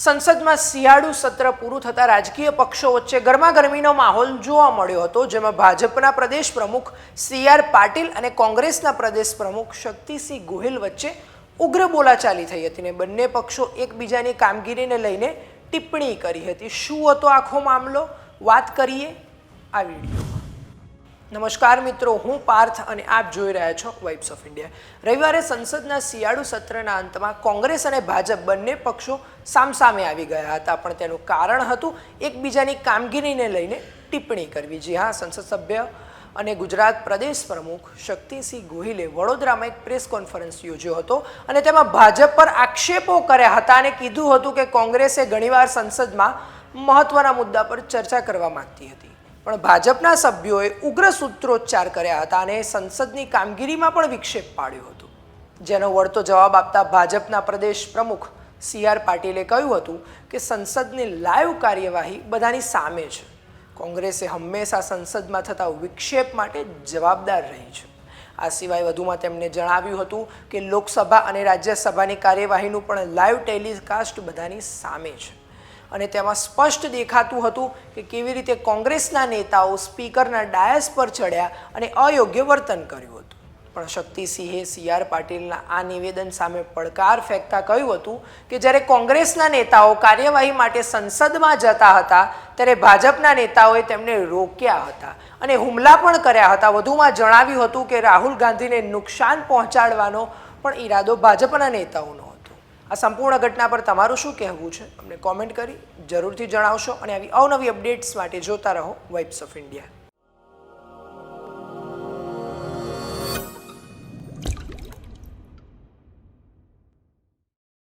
સંસદમાં શિયાળુ સત્ર પૂરું થતા રાજકીય પક્ષો વચ્ચે ગરમાગરમીનો માહોલ જોવા મળ્યો હતો, જેમાં ભાજપના પ્રદેશ પ્રમુખ CR પાટીલ અને કોંગ્રેસના પ્રદેશ પ્રમુખ શક્તિસિંહ ગોહિલ વચ્ચે ઉગ્ર બોલાચાલી થઈ હતી અને બંને પક્ષો એકબીજાની કામગીરીને લઈને ટિપ્પણી કરી હતી। શું હતો આખો મામલો, વાત કરીએ આ વિડીયોમાં। નમસ્કાર મિત્રો, હું પાર્થ અને આપ જોઈ રહ્યા છો વાઇબ્સ ઓફ ઇન્ડિયા। રવિવારે સંસદના શિયાળુ સત્રના અંતમાં કોંગ્રેસ અને ભાજપ બંને પક્ષો સામસામે આવી ગયા હતા, પણ તેનું કારણ હતું એકબીજાની કામગીરીને લઈને ટિપ્પણી કરવી। જી હા, સંસદ સભ્ય અને ગુજરાત પ્રદેશ પ્રમુખ શક્તિસિંહ ગોહિલે વડોદરામાં એક પ્રેસ કોન્ફરન્સ યોજ્યો હતો અને તેમાં ભાજપ પર આક્ષેપો કર્યા હતા અને કીધું હતું કે કોંગ્રેસે ઘણીવાર સંસદમાં મહત્વના મુદ્દા પર ચર્ચા કરવા માંગતી હતી, પણ ભાજપના સભ્યોએ ઉગ્ર સૂત્રોચ્ચાર કર્યા હતા અને સંસદની કામગીરીમાં પણ વિક્ષેપ પાડ્યો હતો, જેનો વળતો જવાબ આપતા ભાજપના પ્રદેશ પ્રમુખ CR પાટીલે કહ્યું હતું કે સંસદની લાઈવ કાર્યવાહી બધાની સામે છે। કોંગ્રેસે હંમેશા સંસદમાં થતા વિક્ષેપ માટે જવાબદાર રહી છે। આ સિવાય વધુમાં તેમણે જણાવ્યું હતું કે લોકસભા અને રાજ્યસભાની કાર્યવાહીનું પણ લાઈવ ટેલિકાસ્ટ બધાની સામે છે અને તેમાં સ્પષ્ટ દેખાતું હતું કે કેવી રીતે કોંગ્રેસના નેતાઓ સ્પીકરના ડાયસ પર ચડ્યા અને અયોગ્ય વર્તન કર્યું હતું। પણ શક્તિસિંહે CR પાટીલના આ નિવેદન સામે પડકાર ફેંકતા કહ્યું હતું કે જ્યારે કોંગ્રેસના નેતાઓ કાર્યવાહી માટે સંસદમાં જતા હતા ત્યારે ભાજપના નેતાઓએ તેમને રોક્યા હતા અને હુમલા પણ કર્યા હતા। વધુમાં જણાવ્યું હતું કે રાહુલ ગાંધીને નુકસાન પહોંચાડવાનો પણ ઈરાદો ભાજપના નેતાઓનો હતો। આ સંપૂર્ણ ઘટના પર તમારું શું કહેવું છે, અમને કોમેન્ટ કરી જરૂરથી જણાવશો અને આવી અવનવી અપડેટ્સ માટે જોતા રહો વાઇબ્સ ઓફ ઇન્ડિયા।